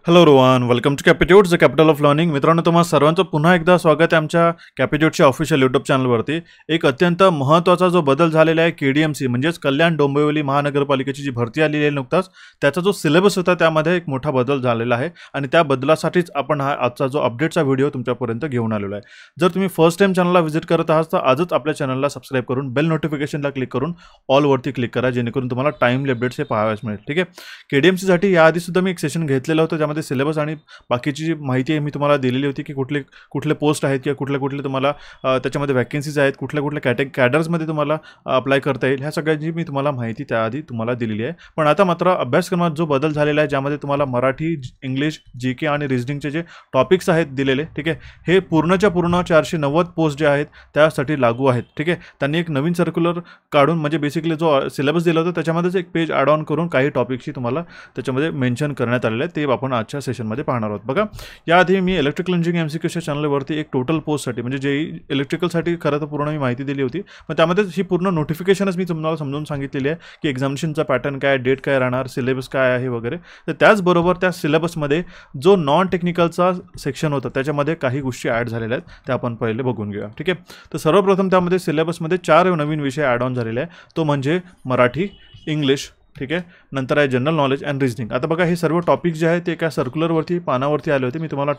Hello Rohan, welcome to Capitude the capital of learning. मित्रांनो, तुम्हा सर्वांचं पुन्हा एकदा स्वागत आहे आमच्या कॅपिट्यूडच्या ऑफिशियल यूट्यूब चॅनलवरती. एक अत्यंत महत्त्वाचा जो बदल झालेला आहे KDMC म्हणजेच कल्याण डोंबिवली महानगरपालिकेची जी भरती आलेली आहे नुकताच, त्याचा जो सिलेबस होता त्यामध्ये एक मोठा बदल झालेला आहे आणि त्या बदलासाठीच आपण हा आजचा जो अपडेटचा व्हिडिओ तुमच्यापर्यंत घेऊन आलेलो आहे. जर तुम्ही फर्स्ट टाइम चॅनलला व्हिजिट करत आहात तर आजच आपल्या चॅनलला सबस्क्राईब करून बेल नोटिफिकेशनला क्लिक करून ऑलवरती क्लिक करा, जेणेकरून तुम्हाला टाइमली अपडेट्स हे पाहाव्यास मिळेल. ठीक आहे. KDMCसाठी याआधी सुद्धा मी एक सेशन घेतलेलं होतं, ज्यामध्ये सिलेबस आणि बाकीची जी माहिती आहे मी तुम्हाला दिलेली होती की कुठले पोस्ट आहेत किंवा कुठले तुम्हाला त्याच्यामध्ये वॅकन्सीज आहेत, कुठल्या कॅडर्समध्ये तुम्हाला अप्लाय करता येईल, ह्या सगळ्यांची मी तुम्हाला माहिती त्याआधी तुम्हाला दिलेली आहे. पण आता मात्र अभ्यासक्रमात जो बदल झालेला आहे, ज्यामध्ये तुम्हाला मराठी, इंग्लिश, GK आणि रिझनिंगचे जे टॉपिक्स आहेत दिलेले, ठीक आहे, हे पूर्णच्या पूर्ण 490 पोस्ट जे आहेत त्यासाठी लागू आहेत. ठीक आहे. त्यांनी एक नवीन सर्क्युलर काढून म्हणजे बेसिकली जो सिलेबस दिला होता त्याच्यामध्येच एक पेज ॲड ऑन करून काही टॉपिक्सची तुम्हाला त्याच्यामध्ये मेन्शन करण्यात आलेलं आहे, ते आपण आजच्या सेशनमध्ये पाहणार आहोत. बघा, याआधी मी इलेक्ट्रिकल इंजिनिअरिंग MCQच्या चॅनलवरती एक टोटल पोस्टसाठी म्हणजे जे इलेक्ट्रिकलसाठी खरं तर पूर्ण मी माहिती दिली होती, पण त्यामध्ये ही पूर्ण नोटिफिकेशनच मी तुम्हाला समजून सांगितलेली आहे की एक्झामिनेशनचा पॅटर्न काय, डेट काय राहणार, सिलेबस काय आहे वगैरे. तर त्याचबरोबर त्या सिलेबसमध्ये जो नॉन टेक्निकलचा सेक्शन होता त्याच्यामध्ये काही गोष्टी ॲड झालेल्या आहेत, त्या आपण पहिले बघून घेऊया. ठीक आहे. तर सर्वप्रथम त्यामध्ये सिलेबसमध्ये 4 नवीन विषय ॲड ऑन झालेले आहे. तो म्हणजे मराठी, इंग्लिश, ठीक आहे, नंतर आहे जनरल नॉलेज अँड रिझनिंग. आता बघा, हे सर्व टॉपिक जे आहेत ते एका सर्क्युलरवरती पानावरती आले होते. मी तुम्हाला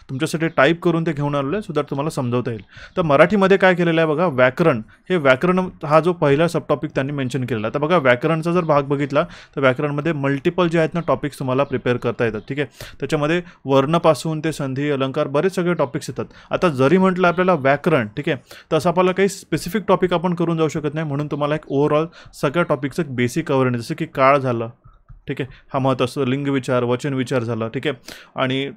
तुमच्यासाठी टाईप करून ते घेऊन आलेलो आहे, सो दॅट तुम्हाला समजवता येईल. तर मराठीमध्ये काय केलेलं आहे बघा, व्याकरण. हे व्याकरण हा जो पहिला सब टॉपिक त्यांनी मेन्शन केलेला आहे. आता बघा, व्याकरणचा जर भाग बघितला तर व्याकरणमध्ये मल्टिपल जे आहेत ना टॉपिक्स तुम्हाला प्रिपेअर करता येतात. ठीक आहे. त्याच्यामध्ये वर्णपासून ते संधी, अलंकार, बरेच सगळे टॉपिक्स येतात. आता जरी म्हटलं आपल्याला व्याकरण, ठीक आहे, तसं आपल्याला काही स्पेसिफिक टॉपिक आपण करून जाऊ शकत नाही, म्हणून तुम्हाला एक ओव्हरऑल सगळ्या टॉपिकचं एक बेसिक कव्हरेज, जसं की काळ झालं, ठीक आहे, हा महत्त्वाचा, लिंग विचार, वचन विचार झाला, ठीक आहे, आणि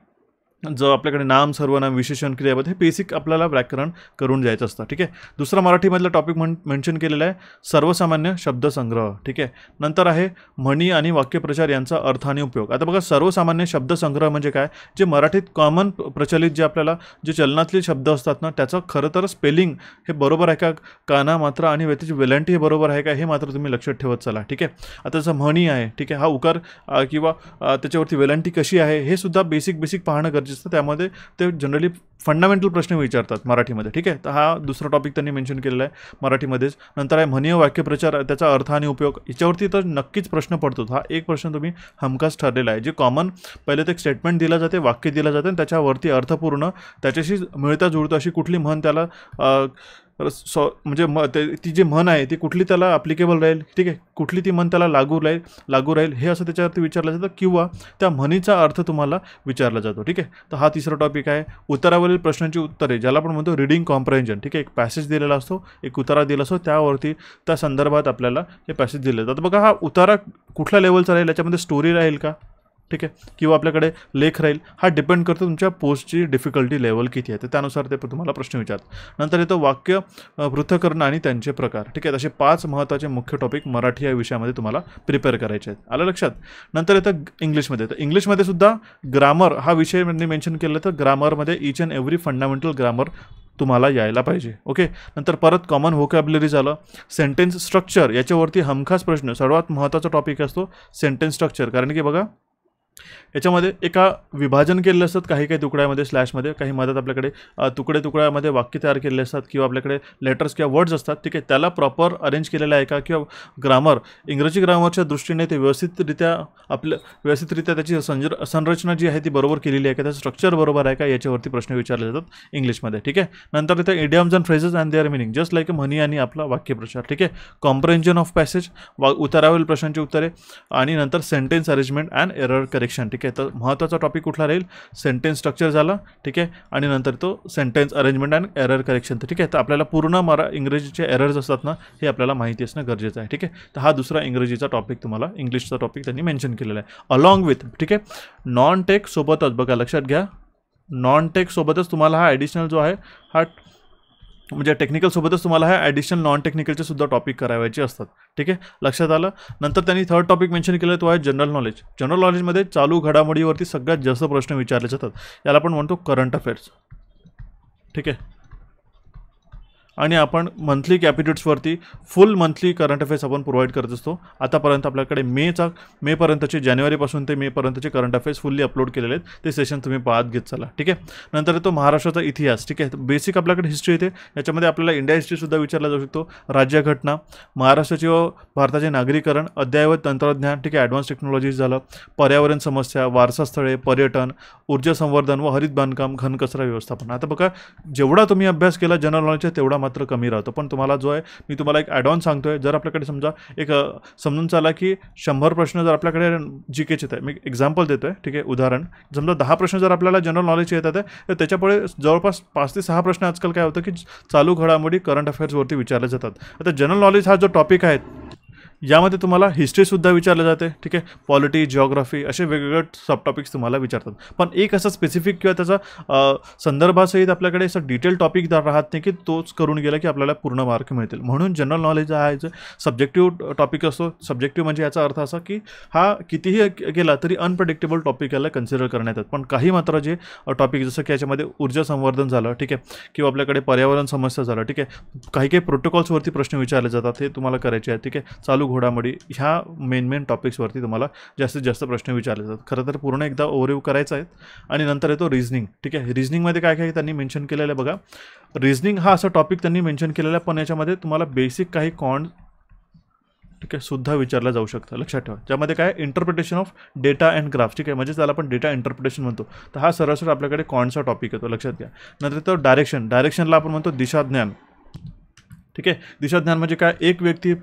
जो आपल्याकडे नाम, सर्वनाम, विशेषण, क्रियापद, हे बेसिक आपल्याला व्याकरण करून जायचं असतं. ठीक आहे. दुसरा मराठीमधला टॉपिक मेन्शन केलेला आहे सर्वसामान्य शब्दसंग्रह. ठीक आहे. नंतर आहे म्हणी आणि वाक्यप्रचार यांचा अर्थ आणि उपयोग. आता बघा, सर्वसामान्य शब्दसंग्रह म्हणजे काय, जे मराठीत कॉमन प्रचलित जे आपल्याला जे चलनातले शब्द असतात ना, त्याचं खरं तर स्पेलिंग हे बरोबर आहे का, काना, मात्रा आणि त्याची वेलांटी हे बरोबर आहे का, हे मात्र तुम्ही लक्षात ठेवत चला. ठीक आहे. आता जसं म्हणी आहे, ठीक आहे, हा उकार किंवा त्याच्यावरती वेलांटी कशी आहे हे सुद्धा बेसिक पाहणं गरजेचं. त्यामध्ये ते जनरली फंडामेंटल प्रश्न विचारतात मराठीमध्ये. ठीक आहे. तर हा दुसरा टॉपिक त्यांनी मेन्शन केलेला आहे मराठीमध्येच. नंतर आहे म्हणी व वाक्यप्रचार, त्याचा अर्थ आणि उपयोग. याच्यावरती तर नक्कीच प्रश्न पडतो. हा एक प्रश्न तुम्ही हमखास ठरलेला आहे. जे कॉमन पहिले ते एक स्टेटमेंट दिलं जाते, वाक्य दिलं जाते आणि त्याच्यावरती अर्थपूर्ण त्याच्याशी मिळता जुळता अशी कुठली म्हण त्याला म्हणजे ती जी म्हण आहे ती कुठली त्याला ॲप्लिकेबल राहील, ठीक आहे, कुठली ती म्हण त्याला लागू राहील हे असं त्याच्यावरती विचारलं जातं, किंवा त्या म्हणीचा अर्थ तुम्हाला विचारला जातो. ठीक आहे. तर हा तिसरा टॉपिक आहे. उत्तरावरील प्रश्नांची उत्तरे, ज्याला आपण म्हणतो रिडिंग कॉम्प्रेन्शन. ठीक आहे. एक पॅसेज दिलेला असतो, एक उतारा दिला असतो, त्यावरती त्या संदर्भात आपल्याला हे पॅसेज दिले जातात. बघा, हा उतारा कुठल्या लेवलचा राहील, याच्यामध्ये स्टोरी राहील का, ठीक आहे, किंवा आपल्याकडे लेख राहील, हा डिपेंड करतो तुमच्या पोस्टची डिफिकल्टी लेवल किती आहे, तर त्यानुसार ते तुम्हाला प्रश्न विचारतात. नंतर येतं वाक्य पृथक्करण आणि त्यांचे प्रकार. ठीक आहे. असे 5 महत्त्वाचे मुख्य टॉपिक मराठी या विषयामध्ये तुम्हाला प्रिपेअर करायचे आहेत. आलं लक्षात. नंतर येतं इंग्लिशमध्ये. तर इंग्लिशमध्ये सुद्धा ग्रामर हा विषय मेन्शन केलं, तर ग्रामरमध्ये each and every fundamental grammar तुम्हाला यायला पाहिजे. ओके. नंतर परत कॉमन व्होकॅब्युलरी झालं. सेंटेन्स स्ट्रक्चर, याच्यावरती हमखास प्रश्न, सर्वात महत्त्वाचा टॉपिक असतो सेंटेन्स स्ट्रक्चर. कारण की बघा, याच्यामध्ये एका विभाजन केलेले असतात काही तुकड्यामध्ये, स्लॅशमध्ये, काही मदत आपल्याकडे तुकड्यामध्ये वाक्य तयार केलेले असतात, किंवा आपल्याकडे लेटर्स किंवा वर्ड्स असतात. ठीक आहे. त्याला प्रॉपर अरेंज केलेलं आहे का, किंवा ग्रामर, इंग्रजी ग्रामरच्या दृष्टीने ते व्यवस्थितरित्या त्याची संरचना जी आहे ती बरोबर केलेली आहे का, त्याचं स्ट्रक्चर बरोबर आहे का, याच्यावरती प्रश्न विचारले जातात इंग्लिशमध्ये. ठीक आहे. नंतर इथं idioms and phrases and their meaning, just like म्हणी आणि आपला वाक्यप्रचार. ठीक आहे. कॉम्प्रेन्शन ऑफ पॅसेज, उतारावरील प्रश्नांची उत्तरे, आणि नंतर sentence arrangement and error correction. ठीक आहे. तर महत्त्वाचा टॉपिक कुठला राहील, सेंटेन्स स्ट्रक्चर झाला, ठीक आहे, आणि नंतर तो sentence arrangement and error correction. ठीक आहे. तर आपल्याला पूर्ण इंग्रजीचे एरर्स असतात ना, हे आपल्याला माहिती असणं गरजेचं आहे. ठीक आहे. तर हा दुसरा इंग्रजीचा टॉपिक तुम्हाला, इंग्लिशचा टॉपिक त्यांनी मेन्शन केलेला आहे. अलॉंग विथ, ठीक आहे, नॉन टेक सोबतच, बघा लक्षात घ्या, नॉन टेक सोबतच तुम्हाला हा ॲडिशनल जो आहे हा म्हणजे टेक्निकलसोबतच तुम्हाला हा ॲडिशनल नॉन टेक्निकलचे सुद्धा टॉपिक करावायचे असतात. ठीक आहे. लक्षात आलं. नंतर त्यांनी थर्ड टॉपिक मेन्शन केलं, तो आहे जनरल नॉलेज. जनरल नॉलेजमध्ये चालू घडामोडीवरती सगळ्यात जास्त प्रश्न विचारले जातात, याला आपण म्हणतो करंट अफेअर्स. ठीक आहे. आणि आपण मंथली कॅपिट्यूड्सवरती फुल मंथली करंट अफेअर्स आपण प्रोव्हाइड करत असतो. आतापर्यंत आपल्याकडे मेपर्यंतचे, जानेवारीपासून ते मेपर्यंतचे करंट अफेअर्स फुल्ली अपलोड केलेले आहेत. ते सेशन तुम्ही पाहत घेत चला. ठीक आहे. नंतर येतो महाराष्ट्राचा इतिहास. ठीक आहे. बेसिक आपल्याकडे हिस्ट्री येते, याच्यामध्ये आपल्याला इंडिया हिस्ट्रीसुद्धा विचारला जाऊ शकतो. राज्यघटना, महाराष्ट्राची व भारताचे नागरीकरण, अद्ययावत तंत्रज्ञान, ठीक आहे, ॲडव्हान्स टेक्नॉलॉजीज झालं, पर्यावरण समस्या, वारसा स्थळे, पर्यटन, ऊर्जा संवर्धन व हरित बांधकाम, घनकचरा व्यवस्थापन. आता बघा, जेवढा तुम्ही अभ्यास केला जनरल नॉलेजचा तेवढा मात्र कमी राहतो. पण तुम्हाला जो आहे, मी तुम्हाला एक ॲड ऑन सांगतोय. जर आपल्याकडे समजा एक समजून चाला की 100 प्रश्न जर आपल्याकडे जीकेचे आहेत, मी एक्झाम्पल देतोय. ठीक आहे, उदाहरण, समजा 10 प्रश्न जर आपल्याला जनरल नॉलेजचे येतात तर त्याच्यापुढे जवळपास 5 ते 6 प्रश्न आजकाल काय होतं की चालू घडामोडी करंट अफेअर्सवरती विचारले जातात. आता जनरल नॉलेज हा जो टॉपिक आहे, यामध्ये तुम्हाला हिस्ट्रीसुद्धा विचारलं जाते. ठीक आहे, पॉलिटी, जिओग्राफी असे वेगवेगळे सब टॉपिक्स तुम्हाला विचारतात. पण एक असं स्पेसिफिक किंवा त्याचा संदर्भासहित आपल्याकडे असं डिटेल टॉपिक राहत नाही की तोच करून गेला की आपल्याला पूर्ण मार्क मिळतील. म्हणून जनरल नॉलेज हा आहे जो सब्जेक्टिव्ह टॉपिक असतो. सब्जेक्टिव्ह म्हणजे याचा अर्थ असा की हा कितीही केला तरी अनप्रेडिक्टेबल टॉपिक याला कन्सिडर करण्यात येतात. पण काही मात्र जे टॉपिक जसं की याच्यामध्ये ऊर्जा संवर्धन झालं, ठीक आहे, किंवा आपल्याकडे पर्यावरण समस्या झालं, ठीक आहे, काही प्रोटोकॉल्सवरती प्रश्न विचारले जातात, हे तुम्हाला करायचे आहेत. ठीक आहे, चालू घडामोडी, ह्या मेन टॉपिक्सवरती तुम्हाला जास्तीत जास्त प्रश्न विचारले जातात. खरं तर पूर्ण एकदा ओव्हरव्ह्यू करायचा आहे. आणि नंतर येतो रिझनिंग. ठीक आहे, रिझनिंगमध्ये काय काय त्यांनी मेन्शन केलेलं आहे बघा. रिझनिंग हा असा टॉपिक त्यांनी मेन्शन केलेला आहे, पण याच्यामध्ये तुम्हाला बेसिक काही ठीक आहे सुद्धा विचारला जाऊ शकतं. लक्षात ठेवा, ज्यामध्ये काय interpretation of data and graphs. ठीक आहे, म्हणजे त्याला आपण डेटा इंटरप्रिटेशन म्हणतो. तर हा सरळ आपल्याकडे कॉन्टचा टॉपिक येतो, लक्षात घ्या. नंतर येतो डायरेक्शनला आपण म्हणतो दिशाज्ञान. ठीक आहे, दिशाज्ञान म्हणजे काय, एक व्यक्ती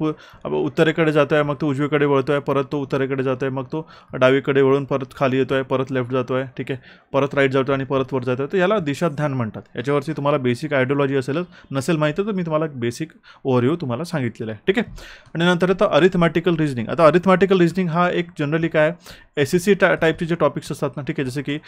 उत्तरेकडे जातो आहे, मग तो उजवीकडे वळतो आहे, परत तो उत्तरेकडे जातो आहे, मग तो डावीकडे वळून परत खाली येतो आहे, परत लेफ्ट जातो आहे, ठीक आहे, परत राईट जातो आणि परत वर जातो आहे. तर याला दिशाज्ञान म्हणतात. याच्यावरती तुम्हाला बेसिक आयडिओलॉजी नसेल माहिती तर मी तुम्हाला बेसिक ओव्हरव्ह्यू तुम्हाला सांगितलेलं आहे. ठीक आहे. आणि नंतर येतं अरिथमॅटिकल रिझनिंग. आता अरिथमॅटिकल रिझनिंग हा एक जनरली काय SSC टाईपचे जे टॉपिक्स असतात ना, ठीक आहे, जसे की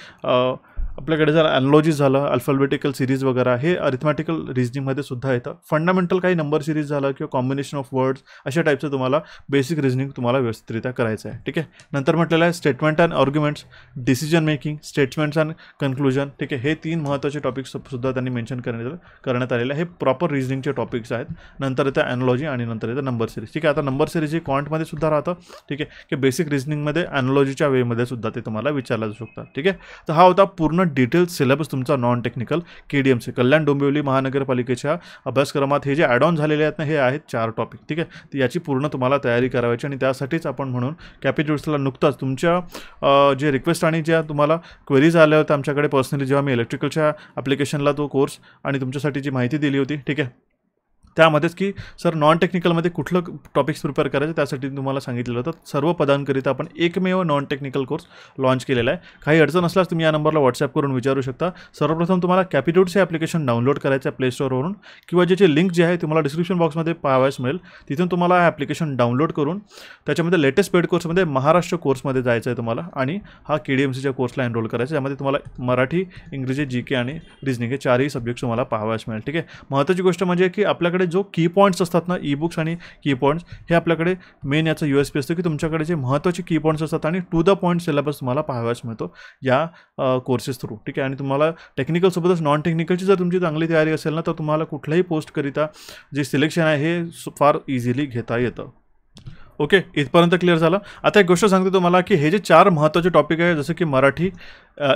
आपल्याकडे जर ॲनालॉजीज झालं, अल्फाबेटिकल सिरीज वगैरे, हे अरिथमॅटिकल रिझनिंगमध्ये सुद्धा येतं. फंडामेंटल काही नंबर सिरीज झालं किंवा कॉम्बिनेशन ऑफ वर्ड्स, अशा टाईपचं तुम्हाला बेसिक रिझनिंग तुम्हाला व्यवस्थितरित्या करायचं आहे. ठीक आहे. नंतर म्हटलेलं आहे statement and arguments, decision making, statements and conclusion. ठीक आहे, हे 3 महत्त्वाचे टॉपिक्स सुद्धा त्यांनी मेन्शन करण्यात आलेले. हे प्रॉपर रिझनिंगचे टॉपिक्स आहेत. नंतर येतं ॲनालॉजी आणि नंतर येतं नंबर सिरीज. ठीक आहे, आता नंबर सिरीज ही क्वांटमध्ये सुद्धा राहतं. ठीक आहे, की बेसिक रिझनिंगमध्ये ॲनालॉजीच्या वेमध्ये सुद्धा ते तुम्हाला विचारलं जाऊ शकतात. ठीक आहे. तर हा होता पूर्ण डिटेल सिलेबस तुमचा non technical KDMC Kalyan Dombivli महानगरपालिकेच्या अभ्यासक्रमात. हे जे ॲड ऑन झालेले आहेत ना, हे आहेत 4 टॉपिक. ठीक आहे, तर याची पूर्ण तुम्हाला तयारी करायची आणि त्यासाठीच आपण म्हणून कॅपिट्यूड्सला नुकताच तुमच्या जे रिक्वेस्ट आणि ज्या तुम्हाला क्वेरीज आल्या होत्या आमच्याकडे पर्सनली, जेव्हा मी इलेक्ट्रिकलच्या ॲप्लिकेशनला तो कोर्स आणि तुमच्यासाठी जी माहिती दिली होती, ठीक आहे, त्यामध्येच की सर नॉन टेक्निकलमध्ये कुठलं टॉपिक्स प्रिपेअर करायचं त्यासाठी तुम्हाला सांगितलेलं होतं. सर्व पदांकरिता आपण एकमेव नॉन टेक्निकल कोर्स लॉन्च केलेला आहे. काही अडचण असल्यास तुम्ही या नंबरला व्हॉट्सअप करून विचारू शकता. सर्वप्रथम तुम्हाला कॅपिट्यूड्स हे ॲप्लिकेशन डाउनलोड करायचं आहे प्ले स्टोअरवरून, किंवा ज्याची लिंक जी आहे तुम्हाला डिस्क्रिप्शन बॉक्समध्ये पाहावयास मिळेल. तिथून तुम्हाला हे ॲप्लिकेशन डाउनलोड करून त्याच्यामध्ये लेटेस्ट पेड कोर्समध्ये महाराष्ट्र कोर्समध्ये जायचं आहे तुम्हाला, आणि हा KDMCच्या कोर्सला एनरोल करायचा. यामध्ये तुम्हाला मराठी, इंग्रजी, GK आणि रिझनिंग हे 4ही सब्जेक्ट तुम्हाला पाहावयास मिळेल. ठीक आहे. महत्त्वाची गोष्ट म्हणजे की आपल्याकडे जो की पॉईंट्स असतात ना, ई बुक्स आणि की पॉईंट्स, हे आपल्याकडे मेन याचं USP असतं की तुमच्याकडे जे महत्त्वाचे की पॉईंट्स असतात आणि टू द पॉईंट सिलेबस तुम्हाला पाहावयास मिळतो या कोर्सेस थ्रू. ठीक आहे. आणि तुम्हाला टेक्निकलसोबतच नॉन टेक्निकलची जर तुमची चांगली तयारी असेल ना, तर तुम्हाला कुठल्याही पोस्टकरिता जे सिलेक्शन आहे हे फार इझिली घेता येतं. ओके, इथपर्यंत क्लिअर झालं. आता एक गोष्ट सांगते तुम्हाला की हे जे 4 महत्त्वाचे टॉपिक आहे, जसं की Marathi,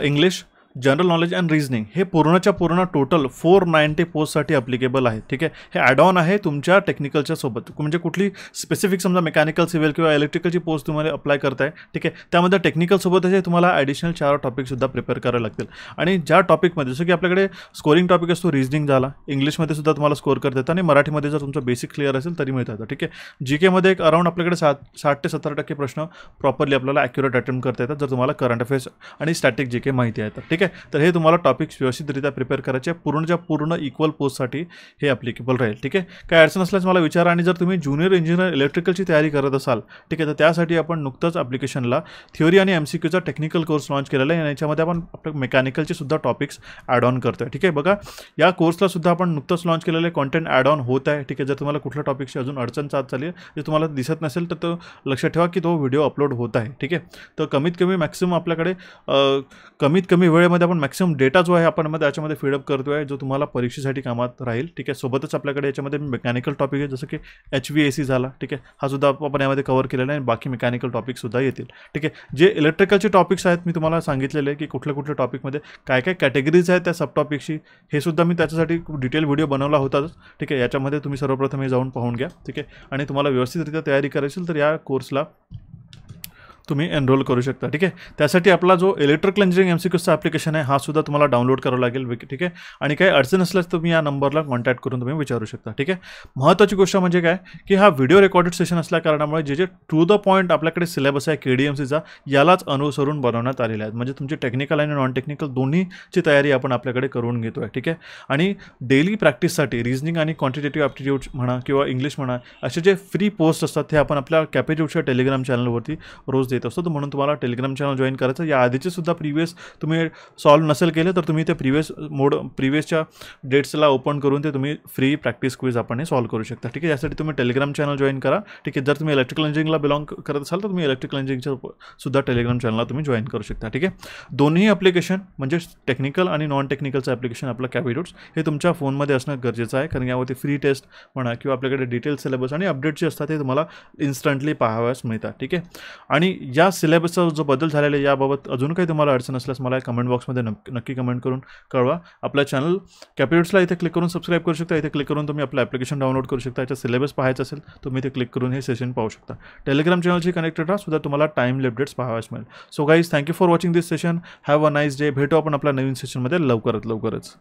English, general knowledge and reasoning, हे पूर्णच्या पूर्ण टोटल 490 पोस्टसाठी अप्लिकेबल आहे. ठीक आहे. हे ॲड ऑन आहे तुमच्या टेक्निकलच्या सोबत. म्हणजे कुठली स्पेसिफिक समजा मेकॅनिकल, सिव्हिल किंवा इलेक्ट्रिकलची पोस्ट तुम्हाला अप्लाय करताय, ठीक आहे, त्यामध्ये टेक्निकलसोबतच हे तुम्हाला ॲडिशनल 4 टॉपिकसुद्धा प्रिपेअर करावे लागतील. आणि ज्या टॉपिकमध्ये जसं की आपल्याकडे स्कोरिंग टॉपिक असतो, रिझनिंग झाला, इंग्लिशमध्ये सुद्धा तुम्हाला स्कोर करता येतं आणि मराठीमध्ये जर तुमचं बेसिक क्लिअर असेल तरी मिळतं. ठीक आहे. GKमध्ये एक अराउंड आपल्याकडे 60 ते 70% प्रश्न प्रॉपरली आपल्याला ॲक्युरेट अटेम्प्ट करता येतात जर तुम्हाला करंट अफेअर्स आणि स्टॅटिक GK माहिती आहे तर. ठीक आहे. तर हे तुम्हाला टॉपिक्स व्यवस्थितरित्या प्रिपेअर करायचे पूर्णच्या पूर्ण इक्वल पोस्टसाठी हे ॲप्लिकेबल राहील. ठीक आहे. काय अडचण असल्यास मला विचारा. आणि जर तुम्ही ज्युनियर इंजिनियर इलेक्ट्रिकलची तयारी करत असाल, ठीक आहे, तर त्यासाठी आपण नुकतंच ॲप्लिकेशनला थिअरी आणि MCQचा टेक्निकल कोर्स लॉन्च केलेला आहे. आणि याच्यामध्ये आपण आपल्या मेकॅनिकलचे सुद्धा टॉपिक्स ॲड ऑन करतो आहे. ठीक आहे. बघा, या कोर्सला सुद्धा आपण नुकतंच लॉन्च केलेलं आहे, कॉन्टेंट ॲड ऑन होत आहे. ठीक आहे. जर तुम्हाला कुठल्या टॉपिकची अजून अडचण चालली आहे, जे तुम्हाला दिसत नसेल, तर तो लक्षात ठेवा की तो व्हिडिओ अपलोड होत आहे. ठीक आहे. तर कमीत कमी मॅक्सिमम आपल्याकडे कमीत कमी वेळेमध्ये याच्यामध्ये आपण मॅक्सिमम डेटा जो आहे आपण त्याच्यामध्ये फीडअप करतो आहे, जो तुम्हाला परीक्षेसाठी कामात राहील. ठीक आहे. सोबतच आपल्याकडे याच्यामध्ये मेकॅनिकल टॉपिक आहे, जसं की HVAC झाला. ठीक आहे. हा सुद्धा आपण यामध्ये कव्हर केलेला आहे. बाकी मेकॅनिकल टॉपिकसुद्धा येतील. ठीक आहे. जे इलेक्ट्रिकलचे टॉपिक्स आहेत मी तुम्हाला सांगितलेले आहे की कुठल्या कुठल्या टॉपिकमध्ये काय काय कॅटेगरीज आहेत त्या सब टॉपिकशी, हे सुद्धा मी त्याच्यासाठी डिटेल व्हिडिओ बनवला होताच. ठीक आहे. याच्यामध्ये तुम्ही सर्वप्रथम हे जाऊन पाहून घ्या. ठीक आहे. आणि तुम्हाला व्यवस्थितरित्या तयारी करायची तर या कोर्सला तुम्ही एनरोल करू शकता. ठीक आहे. त्यासाठी आपला जो इलेक्ट्रिकल इंजिनिअरिंग MCQचा ॲप्लिकेशन आहे हा सुद्धा तुम्हाला डाउनलोड करावा लागेल. ठीक आहे. आणि काही अडचण असल्यास तुम्ही या नंबरला कॉन्टॅक्ट करून तुम्ही विचारू शकता. ठीक आहे. महत्त्वाची गोष्ट म्हणजे काय की हा व्हिडिओ रेकॉर्डेड सेशन असल्या कारणामुळे जे टू द पॉईंट आपल्याकडे सिलेबस आहे KDMCचा यालाच अनुसरून बनवण्यात आलेले आहेत. म्हणजे तुमची टेक्निकल आणि नॉन टेक्निकल दोन्हीची तयारी आपण आपल्याकडे करून घेतो आहे. ठीक आहे. आणि डेली प्रॅक्टिससाठी रिझनिंग आणि क्वांटिटेटिव्ह ॲप्टिट्यूड म्हणा किंवा इंग्लिश म्हणा असे जे फ्री पोस्ट असतात ते आपण आपल्या कॅपेट्यूडच्या टेलिग्राम चॅनलवरती रोज देत असतो. म्हणून तुम्हाला टेलिग्राम चॅनल जॉईन करायचं. या आधीचे सुद्धा प्रिव्हियस तुम्ही सॉल्व नसेल केले तर तुम्ही ते प्रिव्हियसच्या डेट्सला ओपन करून ते तुम्ही फ्री प्रॅक्टिस क्विज आपण हे सॉल्व करू शकता. ठीक आहे. यासाठी तुम्ही टेलिग्राम चॅनल जॉईन करा. ठीक आहे. जर तुम्ही इलेक्ट्रिकल इंजिनिअरिंगला बिलॉंग करत असाल तर तुम्ही इलेक्ट्रिकल इंजिनिअरिंगच्या सुद्धा टेलिग्राम चॅनलला तुम्ही जॉईन करू शकता. ठीक आहे. दोन्ही ॲप्लिकेशन म्हणजे टेक्निकल आणि नॉन टेक्निकलचं ॲप्लिकेशन आपलं कॅपिट्यूड्स हे तुमच्या फोनमध्ये असणं गरजेचं आहे. कारण यावरती फ्री टेस्ट म्हणा किंवा आपल्याकडे डिटेल सिलेबस आणि अपडेट जे असतात ते तुम्हाला इन्स्टंटली पाहाव्यास मिळतात. ठीक आहे. आणि या सिलेबसचा जो बदल झालेला आहे याबाबत अजून काही तुम्हाला अडचण असल्यास मला कमेंट बॉक्समध्ये नक्की कमेंट करून कळवा. आपल्या चॅनल कॅपिट्यूड्सला इथे क्लिक करून सबस्क्राईब करू शकता. इथे क्लिक करून तुम्ही आपलं ॲप्लिकेशन डाउनलोड करू शकता. याचा सिलेबस पाहायचा असेल तुम्ही इथे क्लिक करून हे सेशन पाहू शकता. टेलिग्राम चॅनलशी कनेक्टेड राहा सुद्धा तुम्हाला टाईमली अपडेट्स पाहाव्यास मिळेल. So guys thank you for watching this session. Have a nice day. भेटू आपण आपल्या नवीन सेशनमध्ये लवकरच.